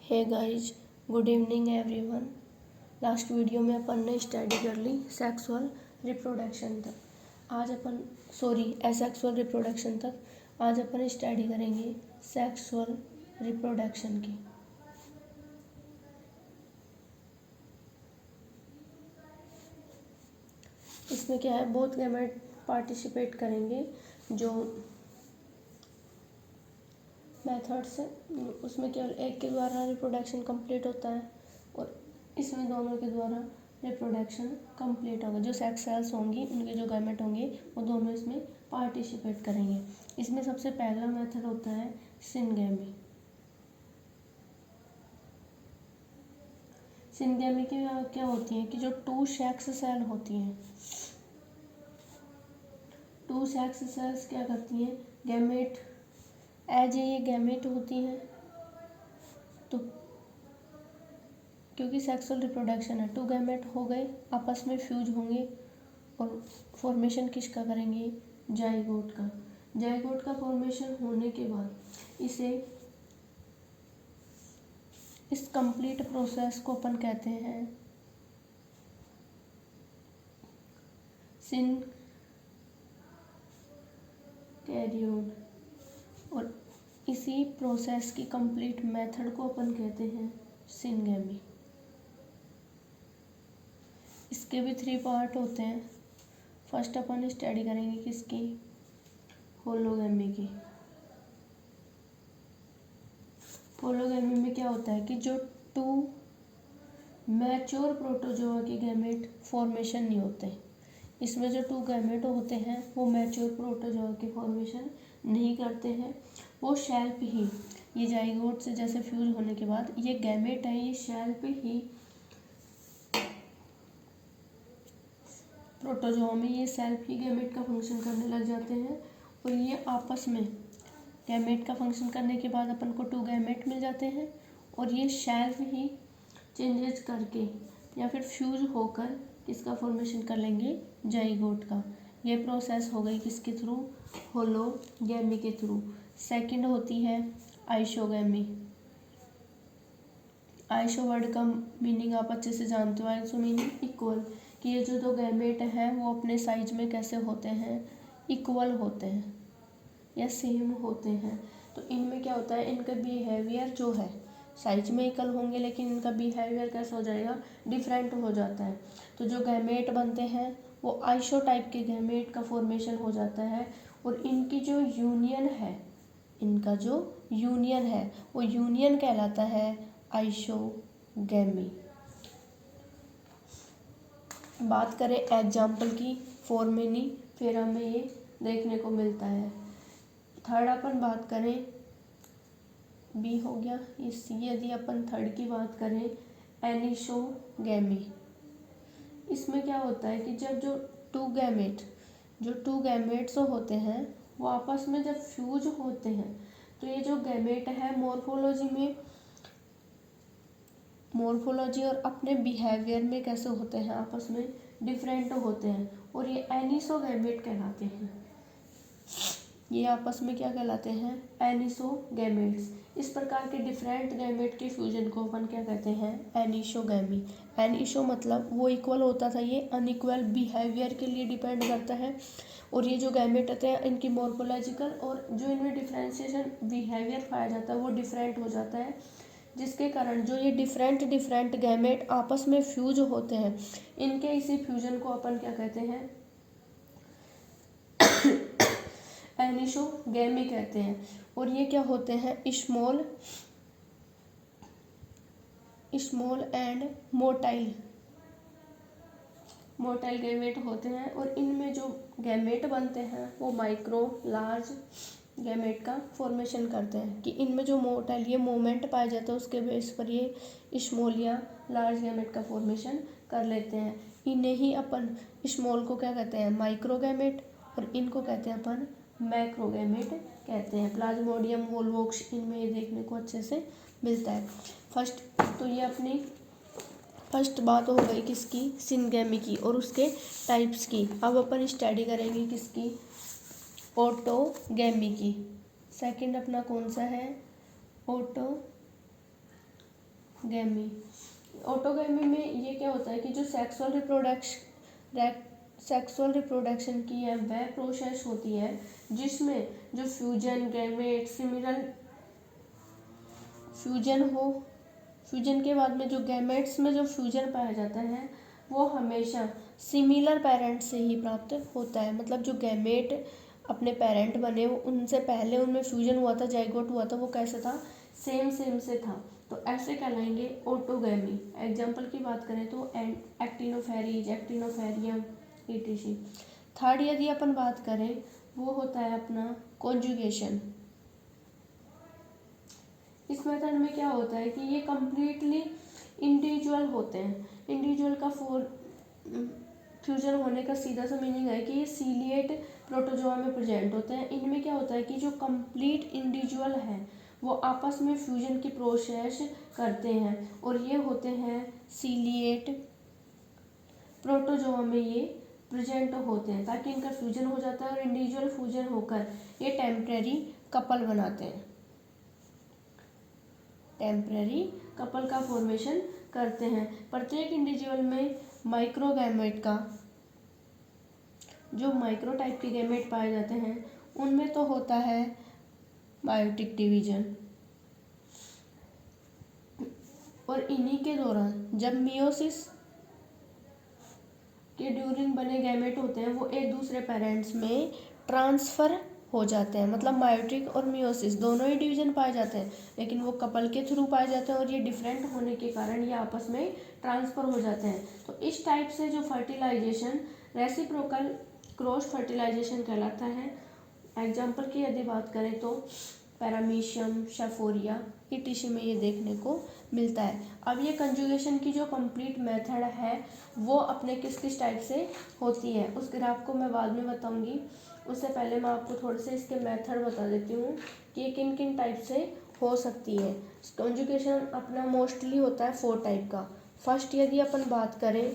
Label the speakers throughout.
Speaker 1: हे guys, good evening everyone. Last video में अपन ने स्टडी कर ली सेक्सुअल रिप्रोडक्शन तक। एसेक्सुअल रिप्रोडक्शन तक। आज अपन स्टडी करेंगे सेक्सुअल रिप्रोडक्शन की। इसमें क्या है, बोथ गैमेट पार्टिसिपेट करेंगे। जो मेथड से उसमें केवल एक के द्वारा रिप्रोडक्शन कंप्लीट होता है और इसमें दोनों के द्वारा रिप्रोडक्शन कंप्लीट होगा। जो सेक्स सेल्स होंगी, उनके जो गैमेट होंगे, वो दोनों इसमें पार्टिसिपेट करेंगे। इसमें सबसे पहला मेथड होता है सिनगैमी। सिनगैमी की क्या होती है कि जो टू सेक्स सेल होती हैं, टू सेक्स सेल्स क्या करती हैं, गैमेट एज ये गैमेट होती हैं। तो क्योंकि सेक्सुअल रिप्रोडक्शन है, टू गैमेट हो गए, आपस में फ्यूज होंगे और फॉर्मेशन किसका करेंगे, जाइगोट का। जाइगोट का फॉर्मेशन होने के बाद इस कंप्लीट प्रोसेस को अपन कहते हैं सिनकैरियन, और इसी प्रोसेस की कंप्लीट मेथड को अपन कहते हैं सिनगैमी। इसके भी 3 पार्ट होते हैं। फर्स्ट अपन स्टडी करेंगे किसकी, होलोगैमी की। होलोगैमी में क्या होता है कि जो टू मैच्योर प्रोटोजोआ के गैमेट फॉर्मेशन नहीं होते। इसमें जो टू गैमेट होते हैं वो मैच्योर प्रोटोजोआ के फॉर्मेशन नहीं करते हैं। वो शेल्फ ही, ये जाइगोट से जैसे फ्यूज होने के बाद ये गैमेट है, ये शेल्फ ही प्रोटोजोआ में ये सेल्फ ही गैमेट का फंक्शन करने लग जाते हैं। और ये आपस में गैमेट का फंक्शन करने के बाद अपन को टू गैमेट मिल जाते हैं और ये शेल्फ ही चेंजेस करके या फिर फ्यूज होकर किसका फॉर्मेशन कर लेंगे, जाइगोट का। ये प्रोसेस हो गई किसके थ्रू, होलोगैमी के थ्रू। सेकंड होती है आइसोगैमी। आइसो वर्ड का मीनिंग आप अच्छे से जानते हो। आइसो मीनिंग इक्वल, कि ये जो दो गैमेट हैं वो अपने साइज में कैसे होते हैं, इक्वल होते हैं या सेम होते हैं। तो इनमें क्या होता है, इनका बिहेवियर जो है साइज में इक्वल होंगे, लेकिन इनका बिहेवियर कैसा हो जाएगा, डिफरेंट हो जाता है। तो जो गैमेट बनते हैं वो आइसो टाइप के गैमेट का फॉर्मेशन हो जाता है। और इनकी जो यूनियन है, इनका जो यूनियन है वो यूनियन कहलाता है आइसोगैमी। बात करें एग्जाम्पल की, फोरामेनिफेरा में ये देखने को मिलता है। थर्ड अपन बात करें, बी हो गया। यदि अपन थर्ड की बात करें, एनिसोगैमी। इसमें क्या होता है कि जब जो टू गैमेट्स होते हैं वो आपस में जब फ्यूज होते हैं, तो ये जो गैमेट है मॉर्फोलॉजी और अपने बिहेवियर में कैसे होते हैं, आपस में डिफरेंट होते हैं और ये एनिसोगैमेट कहलाते हैं। ये आपस में क्या कहलाते हैं, एनिसोगैमेट्स। इस प्रकार के डिफरेंट गैमेट के फ्यूजन को अपन क्या कहते हैं, एनिसोगैमी। एनिसो मतलब वो इक्वल होता था, ये अनइक्वल बिहेवियर के लिए डिपेंड करता है। और ये जो गैमेट होते हैं इनकी मॉर्फोलॉजिकल और जो इनमें डिफरेंशिएशन बिहेवियर पाया जाता है वो डिफरेंट हो जाता है, जिसके कारण जो ये डिफरेंट गैमेट आपस में फ्यूज होते हैं, इनके इसी फ्यूजन को अपन क्या कहते हैं, एनिसोगैमी कहते हैं। और ये क्या होते हैं, स्मॉल एंड मोटाइल गैमेट होते हैं। और इनमें जो गैमेट बनते हैं वो माइक्रो लार्ज गैमेट का फॉर्मेशन करते हैं। कि इनमें जो मोटाइल ये मोमेंट पाया जाता है उसके बेस पर ये स्मॉल या लार्ज गैमेट का फॉर्मेशन कर लेते हैं। इन्हें ही अपन स्मॉल को क्या कहते हैं, माइक्रोगैमेट, और इनको कहते हैं अपन मैक्रोगैमेट कहते हैं। प्लाज्मोडियम, वोल्वोक्स, इनमें ये देखने को अच्छे से मिलता है। तो ये अपनी फर्स्ट बात हो गई किसकी, सिनगैमी की और उसके टाइप्स की। अब अपन स्टडी करेंगे किसकी, ऑटोगैमी की। सेकंड अपना कौन सा है, ऑटोगैमी। ऑटोगैमी। ऑटोगैमी में ये क्या होता है कि जो सेक्सुअल रिप्रोडक्शन की है वह प्रोसेस होती है जिसमें जो फ्यूजन गैमेट सिमिलर फ्यूजन के बाद में जो गैमेट्स में जो फ्यूजन पाया जाता है वो हमेशा सिमिलर पेरेंट से ही प्राप्त होता है। मतलब जो गैमेट अपने पेरेंट बने वो उनसे पहले उनमें फ्यूजन हुआ था, जाइगोट हुआ था, वो कैसे था, सेम से था, तो ऐसे कहलाएंगे ऑटोगैमी। एग्जाम्पल की बात करें तो एक्टिनोफेरीज, एक्टिनोफेरियम etc। थर्ड यदि अपन बात करें वो होता है अपना कॉन्जुगेशन। इस मेथड में क्या होता है कि ये कम्प्लीटली इंडिविजुअल होते हैं। इंडिविजुअल का फ्यूजन होने का सीधा सा मीनिंग है कि ये सीलिएट प्रोटोजोआ में प्रेजेंट होते हैं। इनमें क्या होता है कि जो कंप्लीट इंडिविजुअल है वो आपस में फ्यूजन की प्रोसेस करते हैं और ये होते हैं सीलिएट प्रोटोजोआ में ये प्रेजेंट होते हैं ताकि इनका फ्यूजन हो जाता है और इंडिविजुअल फ्यूजन होकर ये टेम्परेरी कपल बनाते हैं, टेम्परेरी कपल का फॉर्मेशन करते हैं। प्रत्येक इंडिविजुअल में माइक्रोगैमेट का जो माइक्रो टाइप के गैमेट पाए जाते हैं उनमें तो होता है बायोटिक डिवीजन, और इन्हीं के दौरान जब मियोसिस के ड्यूरिंग बने गैमेट होते हैं वो एक दूसरे पेरेंट्स में ट्रांसफ़र हो जाते हैं। मतलब मायोटिक और मियोसिस दोनों ही डिवीजन पाए जाते हैं लेकिन वो कपल के थ्रू पाए जाते हैं और ये डिफरेंट होने के कारण ये आपस में ट्रांसफ़र हो जाते हैं। तो इस टाइप से जो फर्टिलाइजेशन रेसिप्रोकल क्रॉस फर्टिलाइजेशन कहलाता है। एग्जाम्पल की यदि बात करें तो पैरामीशियम, शेफोरिया की टिश्यू में ये देखने को मिलता है। अब ये कंजुगेशन की जो कंप्लीट मेथड है वो अपने किस किस टाइप से होती है उस ग्राफ को मैं बाद में बताऊंगी। उससे पहले मैं आपको थोड़े से इसके मेथड बता देती हूँ कि किन किन टाइप से हो सकती है। कंजुगेशन अपना मोस्टली होता है 4 टाइप का। फर्स्ट यदि अपन बात करें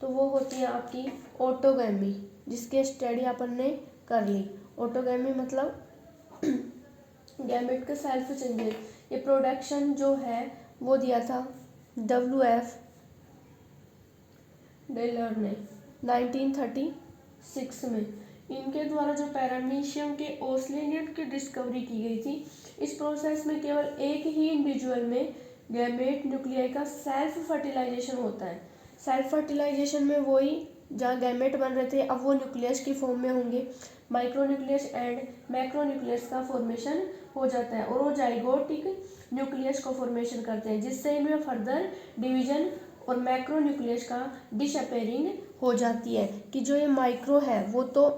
Speaker 1: तो वो होती है आपकी ऑटोगैमी, जिसके स्टडी अपन ने कर ली। ऑटोगैमी मतलब गैमेट के सेल्फ चेंजेस। ये प्रोडक्शन जो है वो दिया था WF टेलर ने 1936 में। इनके द्वारा जो पैरामीशियम के ओस्लिनियट की डिस्कवरी की गई थी, इस प्रोसेस में केवल एक ही इंडिविजुअल में गैमेट न्यूक्लियाई का सेल्फ फर्टिलाइजेशन होता है। सेल्फ फर्टिलाइजेशन में वही जहाँ गैमेट बन रहे थे अब वो न्यूक्लियस की फॉर्म में होंगे। माइक्रोन्यूक्लियस एंड मैक्रोन्यूक्लियस का फॉर्मेशन हो जाता है और वो जाइगोटिक न्यूक्लियस को फॉर्मेशन करते हैं जिससे इनमें फर्दर डिवीजन और मैक्रोन्यूक्लियस का डिसअपेयरिंग हो जाती है कि जो ये माइक्रो है वो तो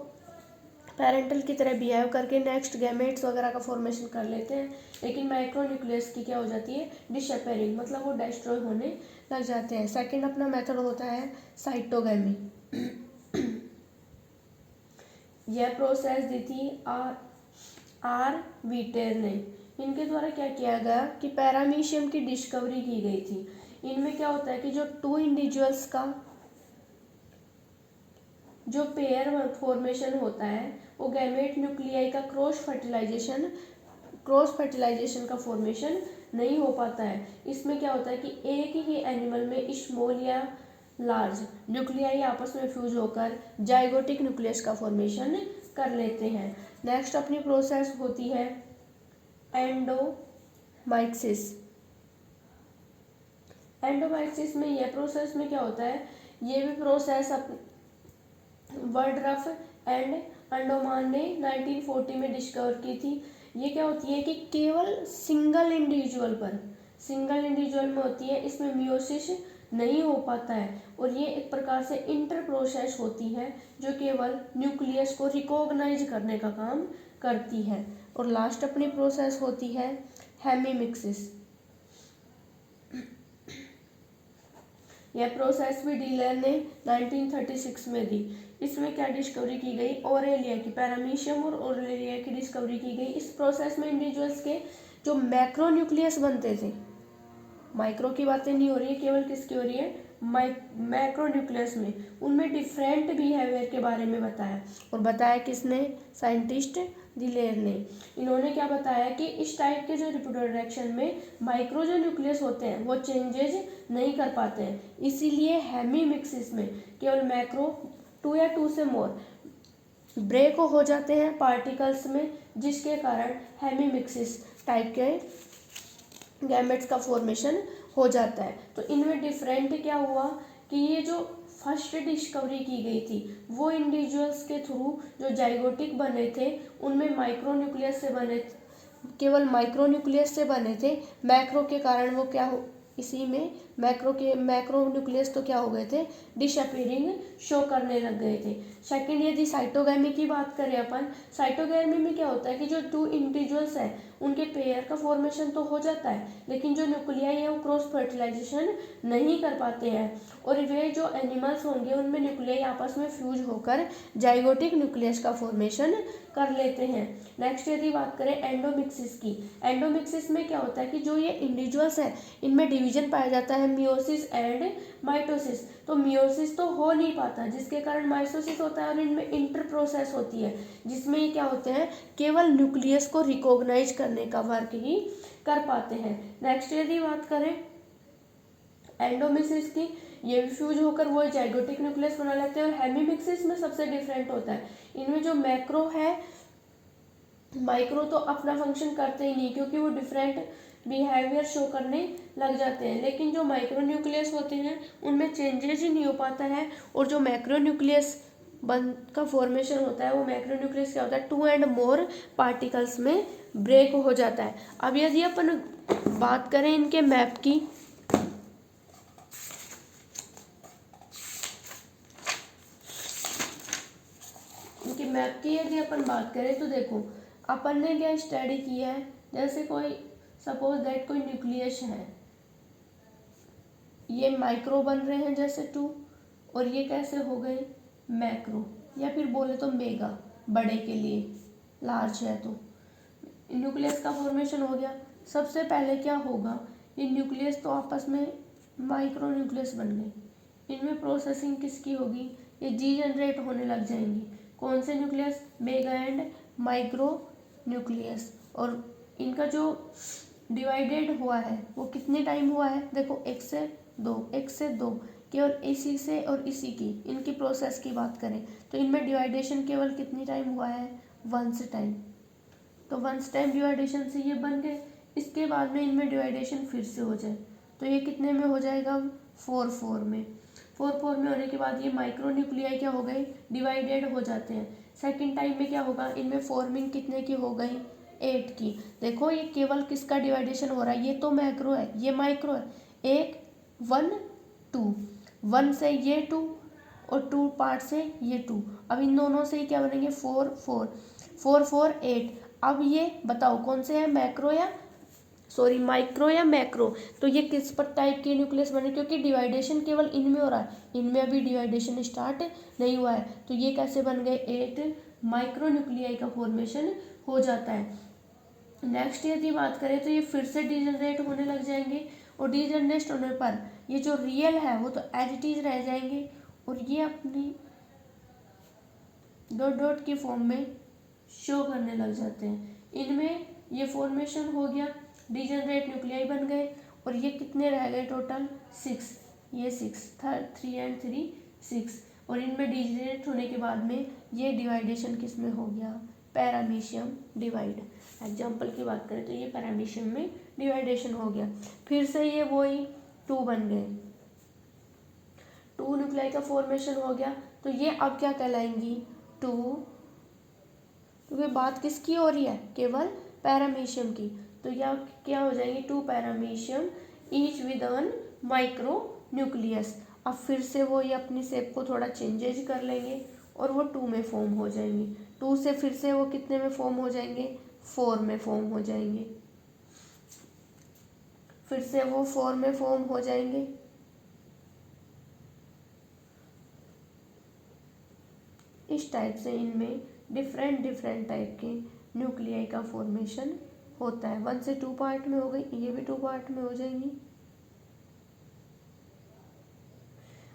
Speaker 1: पेरेंटल की तरह बिहेव करके नेक्स्ट गैमेट्स वगैरह का फॉर्मेशन कर लेते हैं, लेकिन माइक्रोन्यूक्लियस की क्या हो जाती है, डिसअपेयरिंग, मतलब वो डिस्ट्रॉय होने लग जाते हैं। सेकंड अपना मेथड होता है साइटोगैमी। यह प्रोसेस दी थी आर वीटेर ने। इनके द्वारा क्या किया गया कि पैरामीशियम की डिस्कवरी की गई थी। इनमें क्या होता है कि जो 2 इंडिविजुअल्स का जो पेयर फॉर्मेशन होता है वो गैमेट न्यूक्लियाई का क्रॉस फर्टिलाइजेशन का फॉर्मेशन नहीं हो पाता है। इसमें क्या होता है कि एक ही एनिमल में स्मॉल या लार्ज न्यूक्लियाई आपस में फ्यूज होकर जाइगोटिक न्यूक्लियस का फॉर्मेशन कर लेते हैं। नेक्स्ट अपनी प्रोसेस होती है एंडोमाइक्सिस। एंडोमाइक्सिस में यह प्रोसेस में क्या होता है, ये भी प्रोसेस वर्ड्रफ एंड अंडोमान ने 1940 में डिस्कवर की थी। ये क्या होती है कि केवल सिंगल इंडिविजुअल में होती है, इसमें मियोसिस नहीं हो पाता है और ये एक प्रकार से इंटर प्रोसेस होती है जो केवल न्यूक्लियस को रिकॉग्नाइज करने का काम करती है। और लास्ट अपनी प्रोसेस होती है हेमीमिक्सिस। यह प्रोसेस भी डीलर ने 1936 में दी। इसमें क्या डिस्कवरी की गई, ओरेलिया की, पैरामीशियम और ओरेलिया की डिस्कवरी की गई। इस प्रोसेस में इंडिविजुअल्स के जो मैक्रोन्यूक्लियस बनते थे, माइक्रो की बातें नहीं हो रही है, केवल किसकी हो रही है, मैक्रोन्यूक्लियस में, उनमें डिफरेंट बिहेवियर के बारे में बताया। और बताया किसने, साइंटिस्ट दिलेर ने। इन्होंने क्या बताया कि इस टाइप के जो रिप्रोडक्शन में माइक्रो जो न्यूक्लियस होते हैं वो चेंजेज नहीं कर पाते हैं, इसीलिए हेमीमिक्सिस में केवल मैक्रो 2 या 2 से मोर ब्रेक हो जाते हैं पार्टिकल्स में, जिसके कारण हेमीमिक्सिस टाइप के गैमेट्स का फॉर्मेशन हो जाता है। तो इनमें डिफरेंट क्या हुआ कि ये जो फर्स्ट डिस्कवरी की गई थी वो इंडिविजुअल्स के थ्रू जो जाइगोटिक बने थे उनमें माइक्रोन्यूक्लियस से बने, केवल माइक्रोन्यूक्लियस से बने थे। मैक्रो के कारण वो क्या हो, इसी में मैक्रोन्यूक्लियस तो क्या हो गए थे, डिसअपीयरिंग शो करने लग गए थे। सेकंड, यदि साइटोगैमी की बात करें अपन, साइटोगैमी में क्या होता है कि जो 2 इंडिविजुअल्स हैं उनके पेयर का फॉर्मेशन तो हो जाता है, लेकिन जो न्यूक्लियाई है वो क्रॉस फर्टिलाइजेशन नहीं कर पाते हैं, और वे जो एनिमल्स होंगे उनमें न्यूक्लियाई आपस में फ्यूज होकर जाइगोटिक न्यूक्लियस का फॉर्मेशन कर लेते हैं। नेक्स्ट यदि बात करें एंडोमिक्सिस की, एंडोमिक्सिस में क्या होता है कि जो ये इंडिविजुअल्स हैं इनमें डिवीजन पाया जाता है मियोसिस एंड माइटोसिस। तो मियोसिस तो हो नहीं पाता, जिसके कारण माइटोसिस होता है, और इनमें इंटर प्रोसेस होती है जिसमें ये क्या होते हैं, केवल न्यूक्लियस को रिकॉग्नाइज करने का वर्क ही कर पाते हैं। नेक्स्ट यदि बात करें एंडोमिक्सिस की, ये भी फ्यूज होकर वो जाइगोटिक न्यूक्लियस बना लेते हैं। और हेमीमिक्सिस में सबसे डिफरेंट होता है, इनमें जो मैक्रो है, माइक्रो तो अपना फंक्शन करते ही नहीं क्योंकि वो डिफरेंट बिहेवियर शो करने लग जाते हैं, लेकिन जो माइक्रो न्यूक्लियस होते हैं उनमें चेंजेज ही नहीं हो पाता है। और जो मैक्रो न्यूक्लियस बन का फॉर्मेशन होता है वो मैक्रो न्यूक्लियस क्या होता है, 2 एंड मोर पार्टिकल्स में ब्रेक हो जाता है। अब यदि अपन बात करें इनके मैप की, मैप की यदि अपन बात करें तो देखो अपन ने क्या स्टडी किया है, जैसे कोई सपोज दैट कोई न्यूक्लियस है, ये माइक्रो बन रहे हैं जैसे 2, और ये कैसे हो गए मैक्रो, या फिर बोले तो मेगा, बड़े के लिए लार्ज है तो न्यूक्लियस का फॉर्मेशन हो गया। सबसे पहले क्या होगा, ये न्यूक्लियस तो आपस में माइक्रो न्यूक्लियस बन गए, इनमें प्रोसेसिंग किसकी होगी, ये जी जनरेट होने लग जाएंगी। कौन से nucleus, mega and micro nucleus. और इनका जो डिवाइडेड हुआ है वो कितने टाइम हुआ है, देखो 1 से 2, 1 से 2, केवल इसी से और इसी की इनकी प्रोसेस की बात करें तो इनमें डिवाइडेशन केवल कितनी टाइम हुआ है, 1 टाइम। तो 1 टाइम डिवाइडेशन से ये बन गए, इसके बाद में इनमें डिवाइडेशन फिर से हो जाए तो ये कितने में हो जाएगा, 4 में। 4 में होने के बाद ये माइक्रो न्यूक्लियाई क्या हो गए, डिवाइडेड हो जाते हैं। सेकंड टाइम में क्या होगा, इनमें फॉर्मिंग कितने की हो गई, 8 की। देखो ये केवल किसका डिवाइडेशन हो रहा है, ये तो मैक्रो है, ये माइक्रो है। 1 2, 1 से ये 2 और 2 पार्ट से ये 2, अब इन दोनों से ही क्या बनेंगे, 4 4 8। अब ये बताओ कौन से है, मैक्रो या माइक्रो या मैक्रो। तो ये किस पर टाइप के न्यूक्लियस बने, क्योंकि डिवाइडेशन केवल इनमें हो रहा है, इनमें अभी डिवाइडेशन स्टार्ट नहीं हुआ है, तो ये कैसे बन गए, 8 माइक्रो न्यूक्लियाई का फॉर्मेशन हो जाता है। नेक्स्ट यदि बात करें तो ये फिर से डीजनरेट होने लग जाएंगे, और डीजनरेट होने पर ये जो रियल है वो तो एज इट इज रह जाएंगे, और ये अपनी डॉट डॉट की फॉर्म में शो करने लग जाते हैं। इनमें ये फॉर्मेशन हो गया, डीजनरेट न्यूक्लियाई बन गए, और ये कितने रह गए टोटल, 6, ये 6, 3 एंड 3 6। और इनमें डीजनरेट होने के बाद में ये डिवाइडेशन किस में हो गया, पैरामीशियम डिवाइड। एग्जाम्पल की बात करें तो ये पैरामीशियम में डिवाइडेशन हो गया, फिर से ये वही 2 बन गए, 2 न्यूक्लियाई का फॉर्मेशन हो गया, तो ये अब क्या कहलाएंगी, 2, क्योंकि बात किसकी हो रही है, केवल पैरामीशियम की, तो यह क्या हो जाएंगे, 2 paramecium each with one micro nucleus. अब फिर से वो ये अपनी शेप को थोड़ा चेंजेज कर लेंगे और वो 2 में फॉर्म हो जाएंगे, 2 से फिर से वो कितने में फॉर्म हो जाएंगे, 4 में फॉर्म हो जाएंगे, फिर से वो 4 में फॉर्म हो जाएंगे। इस टाइप से इनमें डिफरेंट टाइप के न्यूक्लियाई का फॉर्मेशन होता है। 1 से 2 पार्ट में हो गई, ये भी 2 पार्ट में हो जाएंगी।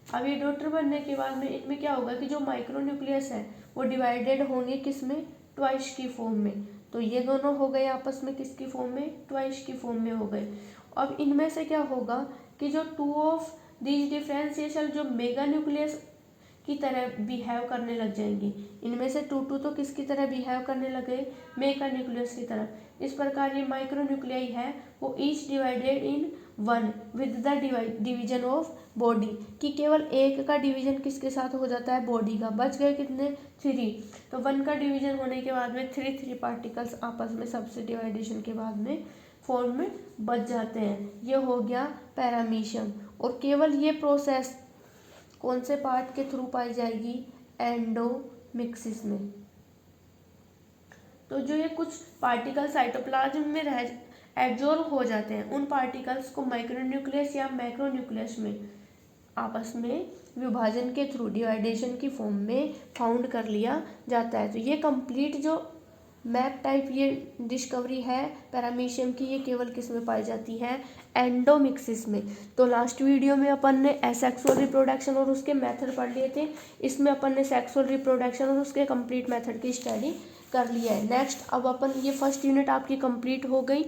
Speaker 1: अब ये डॉटर बनने के बाद में इनमें क्या होगा कि जो माइक्रो न्यूक्लियस है वो डिवाइडेड होंगे किस में, ट्वाइस की फॉर्म में। तो ये दोनों हो गए आपस में किसकी फॉर्म में, ट्वाइस की फॉर्म में हो गए। अब इनमें से क्या होगा कि जो टू ऑफ दीज डिफरेंशिएशन जो मेगा न्यूक्लियस की तरह बिहेव करने लग जाएंगी। इनमें से टू तो किसकी तरह बिहेव करने लगे, मेगा न्यूक्लियस की तरह। इस प्रकार ये माइक्रो न्यूक्लियाई है वो each divided in one with the division of body, कि केवल एक का डिवीजन किसके साथ हो जाता है, बॉडी का। बच गए कितने, 3। तो 1 का डिवीजन होने के बाद में 3 पार्टिकल्स आपस में सबसे डिवाइडेशन के बाद में फॉर्म में बच जाते हैं। ये हो गया पैरामीशियम। और केवल ये प्रोसेस कौन से पार्ट के थ्रू पाई जाएगी, एंडोमिक्सिस में। तो जो ये कुछ पार्टिकल साइटोप्लाज्म में रह एब्जॉर्ब हो जाते हैं, उन पार्टिकल्स को माइक्रोन्यूक्लियस या मैक्रोन्यूक्लियस में आपस में विभाजन के थ्रू डिवाइडेशन की फॉर्म में फाउंड कर लिया जाता है। तो ये कंप्लीट जो मैप टाइप ये डिस्कवरी है पैरामीशियम की, ये केवल किस में पाई जाती है, एंडोमिक्सिस में। तो लास्ट वीडियो में अपन ने एसेक्सुअल रिप्रोडक्शन और उसके मेथड पढ़ लिए थे। इसमें अपन ने सेक्सुअल रिप्रोडक्शन और उसके कंप्लीट मेथड की स्टडी कर लिया है। नेक्स्ट अब अपन ये फर्स्ट यूनिट आपकी कंप्लीट हो गई।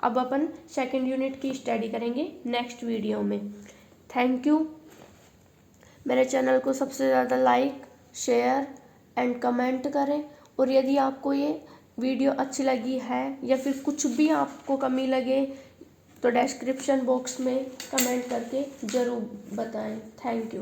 Speaker 1: अब अपन सेकंड यूनिट की स्टडी करेंगे नेक्स्ट वीडियो में। Thank you. मेरे चैनल को सबसे ज़्यादा लाइक, शेयर एंड कमेंट करें। और यदि आपको ये वीडियो अच्छी लगी है या फिर कुछ भी आपको कमी लगे तो डिस्क्रिप्शन बॉक्स में कमेंट करके ज़रूर बताएं। Thank you.